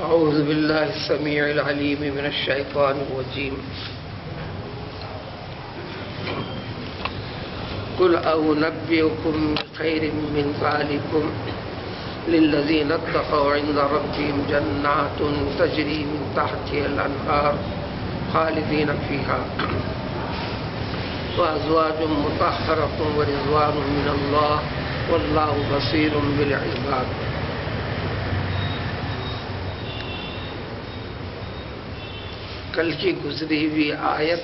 أعوذ بالله السميع العليم من الشيطان الرجيم. قل أنبئكم بخير من ذلكم للذين اتقوا عند ربهم جنات تجري من تحتها الأنهار خالدين فيها وأزواج مطهرة ورضوان من الله والله بصير بالعباد. کل کی گزری ہوئی آیت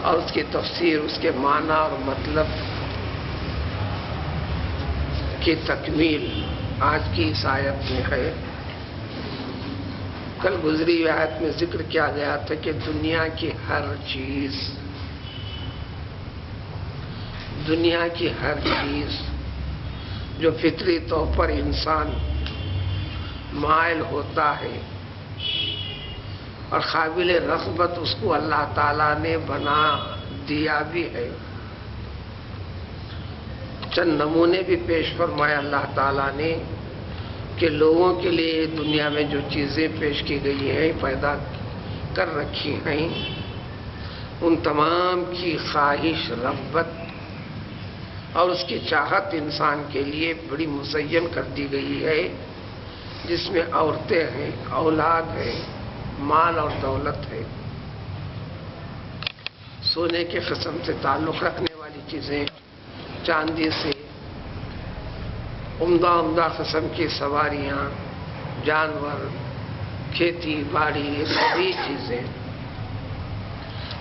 اور اس کی تفسیر، اس کے معنی اور مطلب کی تکمیل آج کی اس آیت میں ہے. کل گزری ہوئی آیت میں ذکر کیا گیا تھا کہ دنیا کی ہر چیز جو فطری طور پر انسان مائل ہوتا ہے اور قابل رغبت اس کو اللہ تعالیٰ نے بنا دیا بھی ہے. چند نمونے بھی پیش فرمایا اللہ تعالیٰ نے کہ لوگوں کے لیے دنیا میں جو چیزیں پیش کی گئی ہیں، پیدا کر رکھی ہیں، ان تمام کی خواہش، رغبت اور اس کی چاہت انسان کے لیے بڑی مزین کر دی گئی ہے، جس میں عورتیں ہیں، اولاد ہے، مال اور دولت ہے، سونے کے قسم سے تعلق رکھنے والی چیزیں، چاندی سے عمدہ قسم کی سواریاں، جانور، کھیتی باڑی، یہ سبھی چیزیں،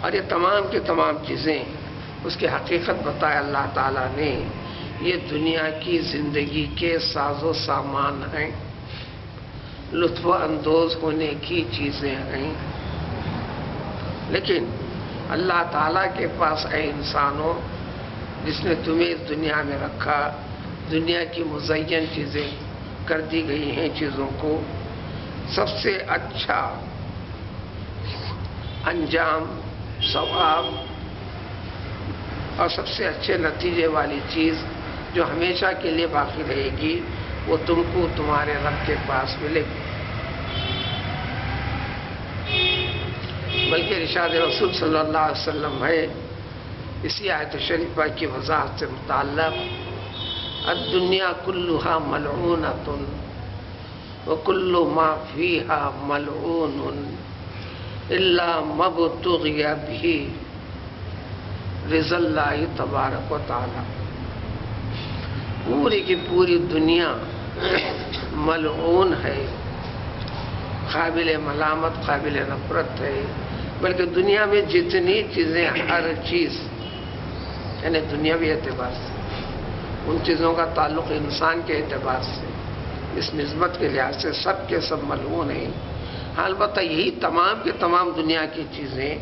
اور یہ تمام کی تمام چیزیں اس کی حقیقت بتایا اللہ تعالیٰ نے. یہ دنیا کی زندگی کے ساز و سامان ہیں، لطف اندوز ہونے کی چیزیں ہیں، لیکن اللہ تعالیٰ کے پاس اے انسانوں، جس نے تمہیں اس دنیا میں رکھا، دنیا کی مزین چیزیں کر دی گئی ہیں، چیزوں کو سب سے اچھا انجام، ثواب اور سب سے اچھے نتیجے والی چیز جو ہمیشہ کے لیے باقی رہے گی، وہ تم کو تمہارے رب کے پاس ملے گی. بلکہ ارشاد رسول صلی اللہ علیہ وسلم ہے اسی آیت شریفہ کی وضاحت سے متعلق: الدنیا کلھا ملعونۃ وکل ما فیہا ملعون الا ما ابتغی بہ رضا اللہ تبارک و تعالی. پوری کی پوری دنیا ملعون ہے، قابل ملامت، قابل نفرت ہے. بلکہ دنیا میں جتنی چیزیں، ہر چیز، یعنی دنیاوی اعتبار سے، ان چیزوں کا تعلق انسان کے اعتبار سے، اس نسبت کے لحاظ سے سب کے سب ملعون ہیں. البتہ یہی تمام کے تمام دنیا کی چیزیں،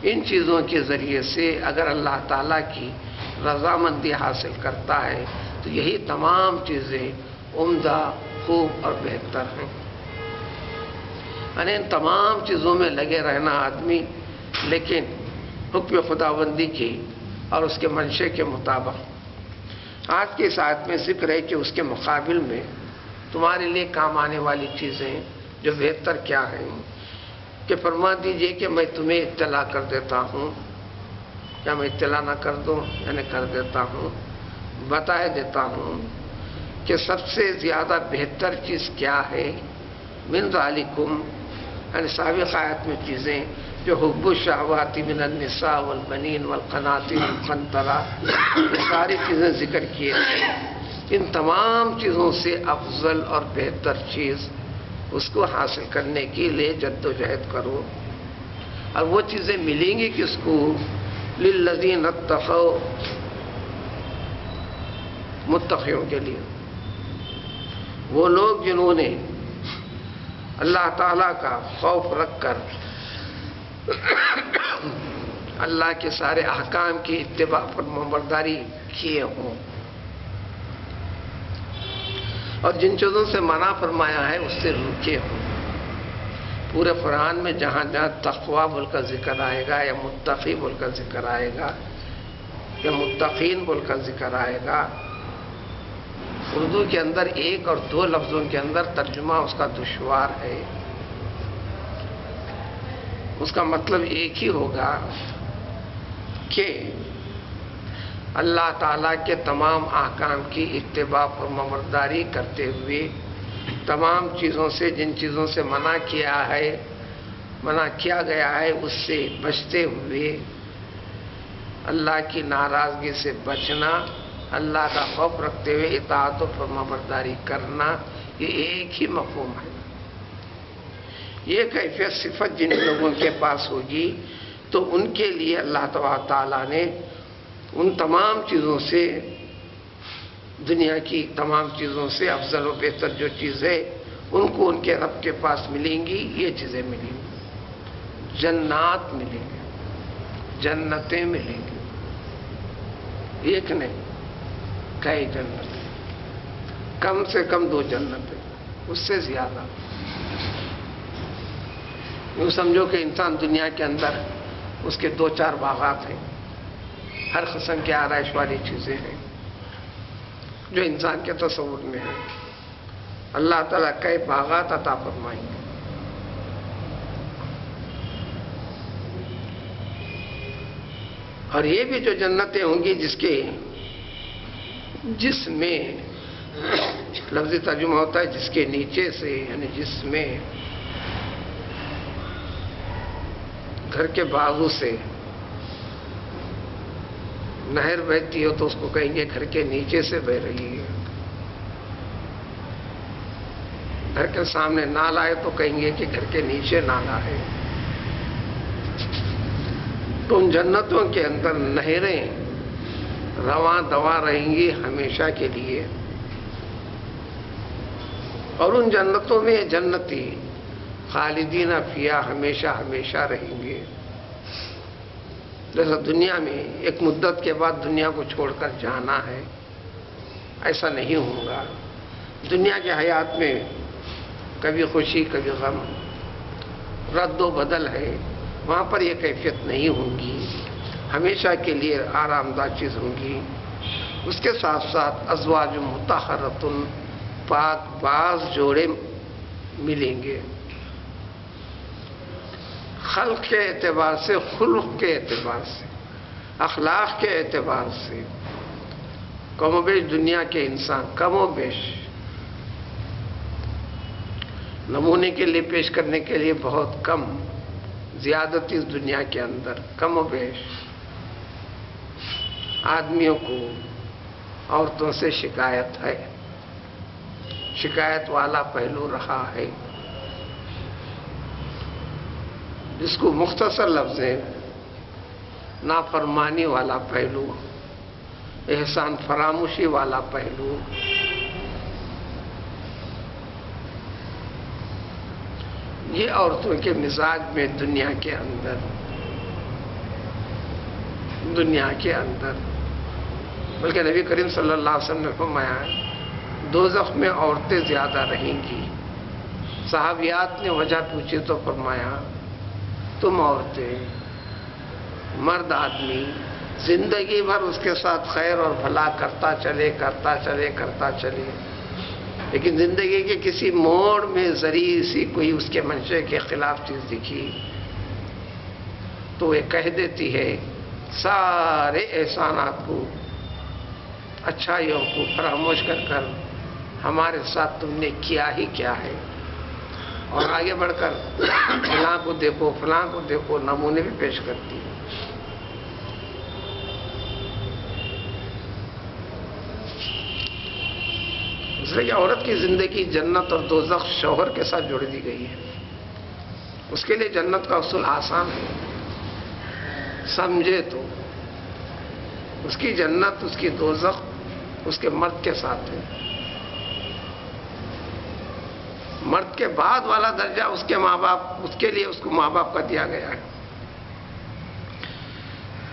ان چیزوں کے ذریعے سے اگر اللہ تعالیٰ کی رضامندی حاصل کرتا ہے تو یہی تمام چیزیں عمدہ، خوب اور بہتر ہیں. یعنی ان تمام چیزوں میں لگے رہنا آدمی، لیکن حکم خداوندی کی اور اس کے منشے کے مطابق. آج کی اس آیت میں ذکر ہے کہ اس کے مقابل میں تمہارے لیے کام آنے والی چیزیں جو بہتر کیا ہیں، کہ فرما دیجئے کہ میں تمہیں اطلاع کر دیتا ہوں. کیا میں اطلاع نہ کر دوں؟ یعنی کر دیتا ہوں، بتا دیتا ہوں کہ سب سے زیادہ بہتر چیز کیا ہے. من ذالکم، یعنی سابق آیت میں چیزیں جو حب الشہوات من النساء والبنین والقناطیر المقنطرہ، یہ ساری چیزیں ذکر کیے ہیں. ان تمام چیزوں سے افضل اور بہتر چیز اس کو حاصل کرنے کے لیے جد و جہد کرو. اور وہ چیزیں ملیں گی کس کو؟ للذین اتقوا، متقیوں کے لیے. وہ لوگ جنہوں نے اللہ تعالیٰ کا خوف رکھ کر اللہ کے سارے احکام کی اتباع پر فرمانبرداری کیے ہوں، اور جن چیزوں سے منع فرمایا ہے اس سے رکے ہوں. پورے قرآن میں جہاں جہاں تقویٰ بول کا ذکر آئے گا، یا متقی بول کا ذکر آئے گا، یا متقین بول کا ذکر آئے گا، اردو کے اندر ایک اور دو لفظوں کے اندر ترجمہ اس کا دشوار ہے. اس کا مطلب ایک ہی ہوگا کہ اللہ تعالیٰ کے تمام احکام کی اتباع اور فرمانبرداری کرتے ہوئے تمام چیزوں سے، جن چیزوں سے منع کیا گیا ہے اس سے بچتے ہوئے اللہ کی ناراضگی سے بچنا، اللہ کا خوف رکھتے ہوئے اطاعت و فرمانبرداری کرنا، یہ ایک ہی مفہوم ہے. یہ کیفیت صفت جن لوگوں کے پاس ہوگی تو ان کے لیے اللہ تبارک تعالیٰ نے ان تمام چیزوں سے، دنیا کی تمام چیزوں سے افضل و بہتر جو چیزیں ان کو ان کے رب کے پاس ملیں گی، یہ چیزیں ملیں گی. جنات ملیں گے، جنتیں ملیں گی. ایک نہیں، کئی جنتیں، کم سے کم 2 جنتیں، اس سے زیادہ. یوں سمجھو کہ انسان دنیا کے اندر اس کے 2-4 باغات ہیں، ہر قسم کی آرائش والی چیزیں ہیں جو انسان کے تصور میں ہیں. اللہ تعالیٰ کئی باغات عطا فرمائیں گے. اور یہ بھی جو جنتیں ہوں گی جس میں لفظی ترجمہ ہوتا ہے جس کے نیچے سے، یعنی جس میں گھر کے بازو سے نہر بہتی ہو تو اس کو کہیں گے گھر کے نیچے سے بہ رہی ہے. گھر کے سامنے نالا ہے تو کہیں گے کہ گھر کے نیچے نالا ہے. تو ان جنتوں کے اندر نہریں رواں دواں رہیں گی ہمیشہ کے لیے. اور ان جنتوں میں جنتی خالدین فیہا ہمیشہ ہمیشہ رہیں گے. جیسا دنیا میں ایک مدت کے بعد دنیا کو چھوڑ کر جانا ہے، ایسا نہیں ہوگا. دنیا کے حیات میں کبھی خوشی کبھی غم، رد و بدل ہے. وہاں پر یہ کیفیت نہیں ہوگی، ہمیشہ کے لیے آرام دہ چیز ہوگی. اس کے ساتھ ساتھ ازواج مطہرۃ، پاک باز جوڑے ملیں گے. خلق کے اعتبار سے، خلق کے اعتبار سے، اخلاق کے اعتبار سے کم و بیش دنیا کے انسان کم و بیش نمونے کے لیے پیش کرنے کے لیے بہت کم زیادتی اس دنیا کے اندر کم و بیش آدمیوں کو عورتوں سے شکایت ہے، شکایت والا پہلو رہا ہے، جس کو مختصر لفظ ہے نافرمانی والا پہلو، احسان فراموشی والا پہلو. یہ عورتوں کے مزاج میں دنیا کے اندر بلکہ نبی کریم صلی اللہ علیہ وسلم نے فرمایا دوزخ میں عورتیں زیادہ رہیں گی. صحابیات نے وجہ پوچھی تو فرمایا تم عورتیں، مرد آدمی زندگی بھر اس کے ساتھ خیر اور بھلا کرتا چلے، لیکن زندگی کے کسی موڑ میں ذریع سی کوئی اس کے منشے کے خلاف چیز دکھی تو وہ کہہ دیتی ہے سارے احسانات کو، اچھائیوں کو فراموش کر ہمارے ساتھ تم نے کیا ہی کیا ہے. اور آگے بڑھ کر فلاں کو دیکھو نمونے بھی پیش کرتی ہے. اس لیے کہ عورت کی زندگی جنت اور دوزخ شوہر کے ساتھ جوڑ دی گئی ہے. اس کے لیے جنت کا اصول آسان ہے، سمجھے تو اس کی جنت، اس کی دوزخ اس کے مرد کے ساتھ ہے. مرد کے بعد والا درجہ اس کے ماں باپ، اس کے لیے اس کو ماں باپ کا دیا گیا ہے.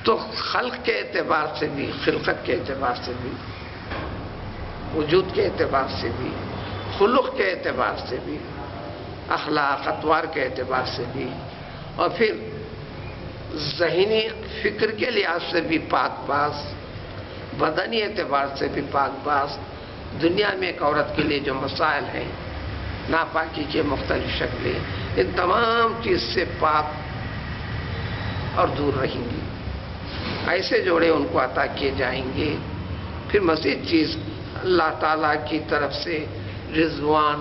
تو خلق کے اعتبار سے بھی، خلقت کے اعتبار سے بھی، وجود کے اعتبار سے بھی، خلق کے اعتبار سے بھی، اخلاق اطوار کے اعتبار سے بھی، اور پھر ذہنی فکر کے لحاظ سے بھی پاک باز، بدنی اعتبار سے بھی پاک باز، دنیا میں ایک عورت کے لیے جو مسائل ہیں، ناپاکی کے مختلف شکلیں، ان تمام چیز سے پاک اور دور رہیں گی. ایسے جوڑے ان کو عطا کیے جائیں گے. پھر مزید چیز اللہ تعالیٰ کی طرف سے رضوان،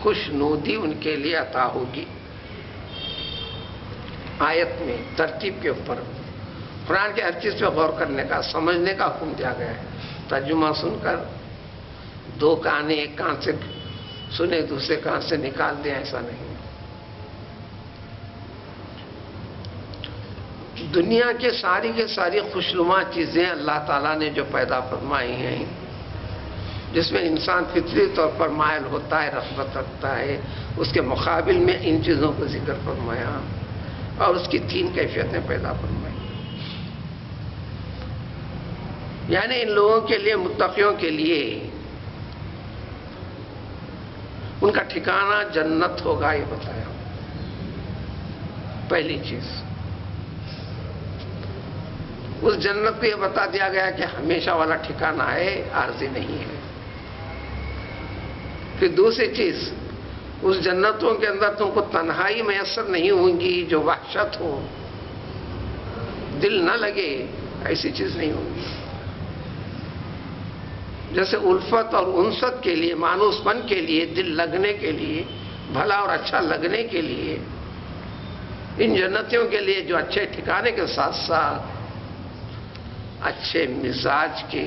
خوشنودی ان کے لیے عطا ہوگی. آیت میں ترتیب کے اوپر قرآن کے ہر چیز پہ غور کرنے کا، سمجھنے کا حکم دیا گیا ہے. ترجمہ سن کر دو کانے ایک کان سے سنے دوسرے کان سے نکال دیں، ایسا نہیں. دنیا کے ساری خوشنما چیزیں اللہ تعالیٰ نے جو پیدا فرمائی ہیں، جس میں انسان فطری طور پر مائل ہوتا ہے، رغبت رکھتا ہے، اس کے مقابل میں ان چیزوں کو ذکر فرمایا اور اس کی 3 کیفیتیں پیدا فرمائی. یعنی ان لوگوں کے لیے، متقیوں کے لیے، ان کا ٹھکانہ جنت ہوگا، یہ بتایا. پہلی چیز اس جنت کو یہ بتا دیا گیا کہ ہمیشہ والا ٹھکانہ ہے، عارضی نہیں ہے. پھر دوسری چیز، اس جنتوں کے اندر تم کو تنہائی میسر نہیں ہوں گی جو وحشت ہو، دل نہ لگے، ایسی چیز نہیں ہوگی. جیسے الفت اور انست کے لیے، مانوس پن کے لیے، دل لگنے کے لیے، بھلا اور اچھا لگنے کے لیے، ان جنتیوں کے لیے جو اچھے ٹھکانے کے ساتھ ساتھ اچھے مزاج کے،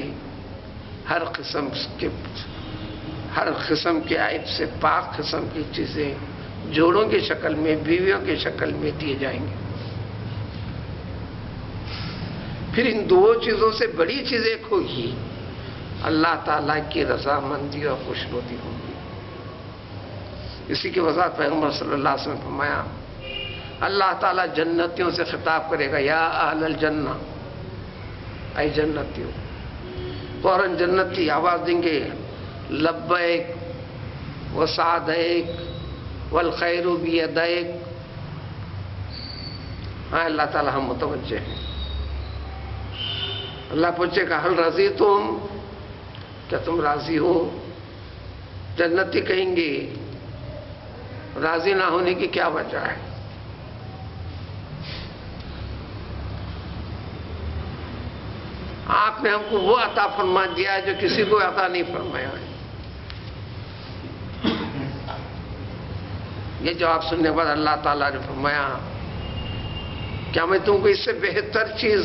ہر قسم کے عیب سے پاک قسم کی چیزیں جوڑوں کی شکل میں، بیویوں کی شکل میں دیے جائیں گے. پھر ان 2 چیزوں سے بڑی چیز ایک ہوگی، اللہ تعالیٰ کی رضامندی اور خوشنودی ہوگی. اسی کی وضاحت پیغمبر صلی اللہ علیہ وسلم نے فرمایا، اللہ تعالیٰ جنتیوں سے خطاب کرے گا، یا اہل الجنہ، اے جنتیوں. فوراً جنتی آواز دیں گے، لبیک وسعدیک والخیر بیدیک. ہاں اللہ تعالیٰ ہم متوجہ ہیں. اللہ پوچھے گا، حل رضیتم، کیا تم راضی ہو؟ جنتی کہیں گے، راضی نہ ہونے کی کیا وجہ ہے؟ آپ نے ہم کو وہ عطا فرما دیا ہے جو کسی کو عطا نہیں فرمایا ہے. یہ جواب سننے کے بعد اللہ تعالیٰ نے فرمایا، کیا میں تم کو اس سے بہتر چیز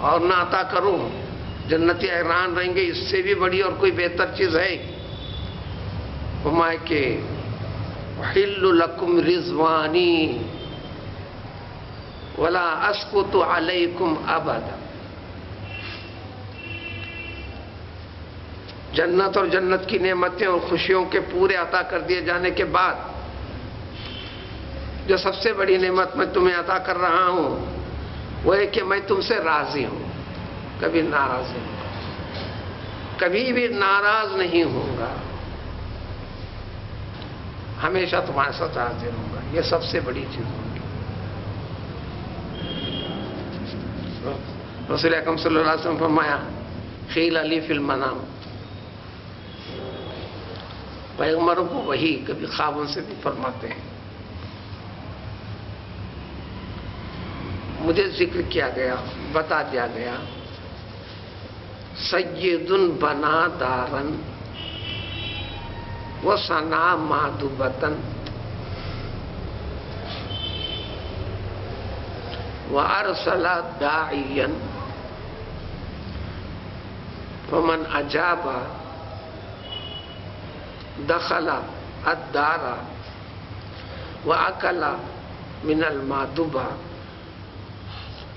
اور نہ عطا کروں؟ جنتی حیران رہیں گے، اس سے بھی بڑی اور کوئی بہتر چیز ہے؟ فرمایا کہ احل لکم رضوانی ولا اسقط علیکم ابدا. جنت اور جنت کی نعمتیں اور خوشیوں کے پورے عطا کر دیے جانے کے بعد جو سب سے بڑی نعمت میں تمہیں عطا کر رہا ہوں وہ ہے کہ میں تم سے راضی ہوں، کبھی ناراض نہیں ہوں گا، کبھی بھی ناراض نہیں ہوں گا، ہمیشہ تمہارے ساتھ راضی رہوں گا. یہ سب سے بڑی چیز ہوگی. رسول اکرم صلی اللہ علیہ وسلم فرمایا، قیل لی فی المنام. پیغمبروں کو وہی کبھی خوابوں سے بھی فرماتے ہیں. مجھے ذکر کیا گیا، بتا دیا گیا، سید بنا دارن وصنع مادبتن وارسل داعیا فمن اجاب دخل الدار واکل من المادبہ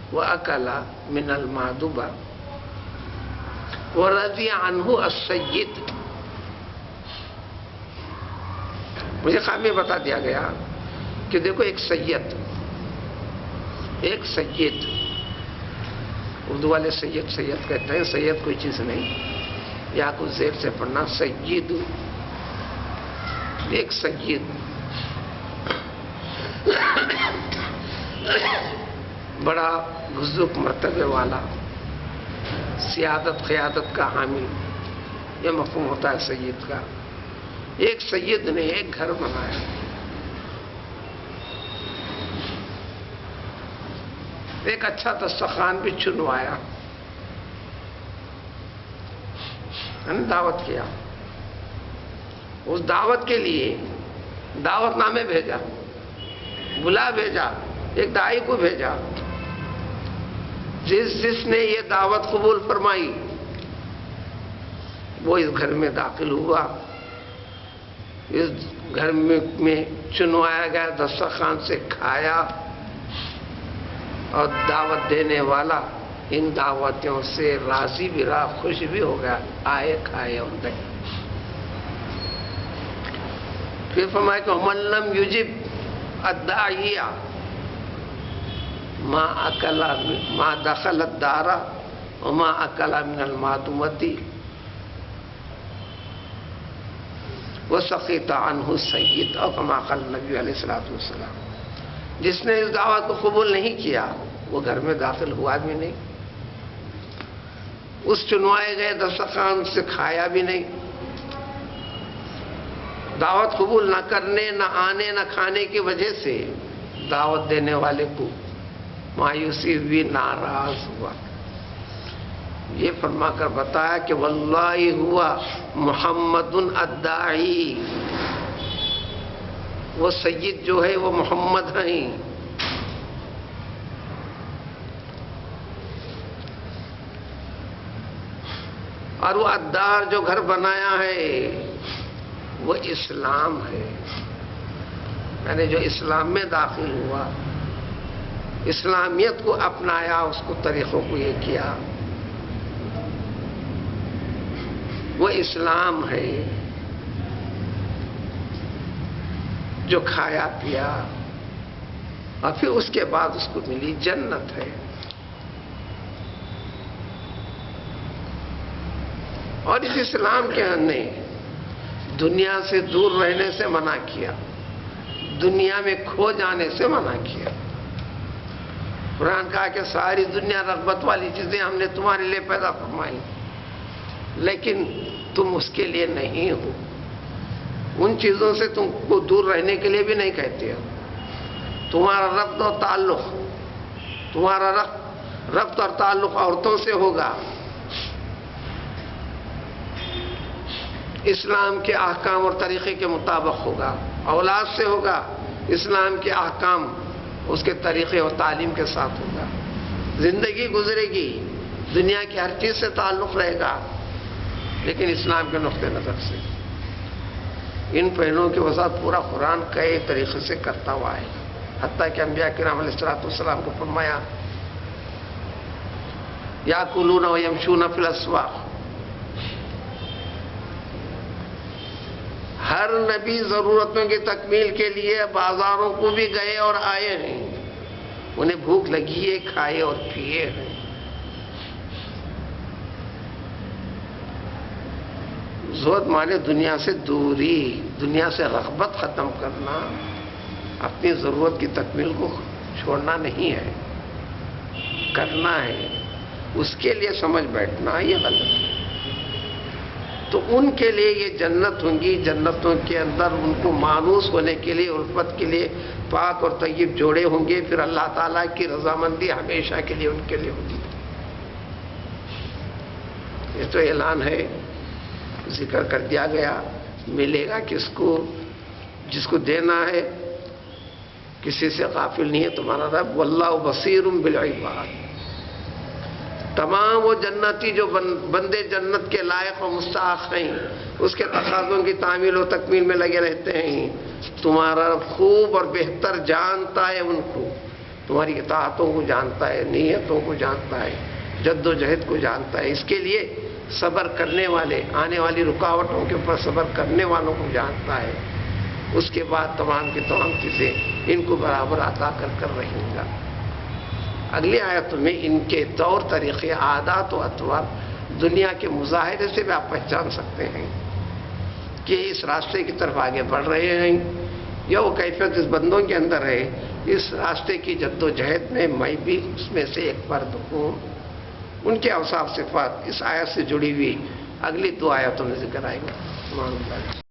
وَأَكَلَ مِنَ الْمَعْدُبَةِ وَرَضِيَ عَنْهُ السَّيِّدُ. مجھے خواب میں بتا دیا گیا کہ دیکھو ایک سید، اردو والے سید کہتے ہیں، سید کوئی چیز نہیں، یا کچھ زیر سے پڑھنا، سید، ایک سید بڑا بزرگ مرتبے والا، سیادت قیادت کا حامل، یہ مفہوم ہوتا ہے سید کا. ایک سید نے ایک گھر بنایا، ایک اچھا دسترخوان بھی چنوایا، دعوت کیا. اس دعوت کے لیے دعوت نامے بھیجا، بلا بھیجا، ایک داعی کو بھیجا. جس نے یہ دعوت قبول فرمائی وہ اس گھر میں داخل ہوا. اس گھر میں چنوایا گیا دسترخوان سے کھایا، اور دعوت دینے والا ان دعوتوں سے راضی بھی رہا، خوش بھی ہو گیا. آئے کھائے اور گئے. پھر فرمایا کہ من لم یجب الداعیہ ما دخل الدار وما اکل من المعدومۃ وسقط عنہ السید، اور کما قال نبی علیہ الصلوۃ والسلام. جس نے اس دعوت کو قبول نہیں کیا وہ گھر میں داخل ہوا بھی نہیں، اس چنوائے گئے دسترخوان سے کھایا بھی نہیں. دعوت قبول نہ کرنے، نہ آنے، نہ کھانے کی وجہ سے دعوت دینے والے کو مایوسی بھی، ناراض ہوا. یہ فرما کر بتایا کہ واللہ ہوا محمد الداعی، وہ سید جو ہے وہ محمد ہیں. اور وہ الدار جو گھر بنایا ہے وہ اسلام ہے. یعنی جو اسلام میں داخل ہوا، اسلامیت کو اپنایا، اس کو طریقوں کو یہ کیا، وہ اسلام ہے. جو کھایا پیا اور پھر اس کے بعد اس کو ملی جنت ہے. اور اس اسلام کے نے دنیا سے دور رہنے سے منع کیا، دنیا میں کھو جانے سے منع کیا. قرآن کہا کہ ساری دنیا رغبت والی چیزیں ہم نے تمہارے لیے پیدا فرمائی، لیکن تم اس کے لیے نہیں ہو. ان چیزوں سے تم کو دور رہنے کے لیے بھی نہیں کہتے ہو. تمہارا ربط اور تعلق، تمہارا ربط اور تعلق عورتوں سے ہوگا، اسلام کے احکام اور طریقے کے مطابق ہوگا. اولاد سے ہوگا، اسلام کے احکام، اس کے طریقے اور تعلیم کے ساتھ ہوگا. زندگی گزرے گی، دنیا کی ہر چیز سے تعلق رہے گا، لیکن اسلام کے نقطہ نظر سے. ان پہلوؤں کی وضاحت پورا قرآن کئی طریقے سے کرتا ہوا ہے. حتیٰ کہ انبیاء کرام علیہ السلام کو فرمایا یاکلون ویمشون فی الاسواق. ہر نبی ضرورتوں کی تکمیل کے لیے بازاروں کو بھی گئے اور آئے ہیں. انہیں بھوک لگی ہے، کھائے اور پیے ہیں. زہد مانے دنیا سے دوری، دنیا سے رغبت ختم کرنا، اپنی ضرورت کی تکمیل کو چھوڑنا نہیں ہے، کرنا ہے. اس کے لیے سمجھ بیٹھنا یہ غلط ہے. تو ان کے لیے یہ جنت ہوں گی. جنتوں کے اندر ان کو مانوس ہونے کے لیے، الفت کے لیے پاک اور طیب جوڑے ہوں گے. پھر اللہ تعالیٰ کی رضامندی ہمیشہ کے لیے ان کے لیے ہوگی. یہ تو اعلان ہے، ذکر کر دیا گیا. ملے گا کس کو؟ جس کو دینا ہے. کسی سے غافل نہیں ہے تمہارا رب. واللہ بصیر بالعباد. تمام وہ جنتی جو بندے جنت کے لائق و مستحق ہیں، اس کے تقاضوں کی تعمیل و تکمیل میں لگے رہتے ہیں. تمہارا رب خوب اور بہتر جانتا ہے ان کو، تمہاری اطاعتوں کو جانتا ہے، نیتوں کو جانتا ہے، جد و جہد کو جانتا ہے. اس کے لیے صبر کرنے والے، آنے والی رکاوٹوں کے اوپر صبر کرنے والوں کو جانتا ہے. اس کے بعد تمام کی تمام چیزیں ان کو برابر عطا کر رہے گا. اگلی آیت میں ان کے طور طریقے، عادات و اطوار دنیا کے مظاہرے سے بھی آپ پہچان سکتے ہیں کہ اس راستے کی طرف آگے بڑھ رہے ہیں یا وہ کیفیت اس بندوں کے اندر ہے. اس راستے کی جد و جہد میں میں بھی اس میں سے ایک فرد ہوں. ان کے اوصاف صفات اس آیت سے جڑی ہوئی اگلی دو آیتوں میں ذکر آئے گا۔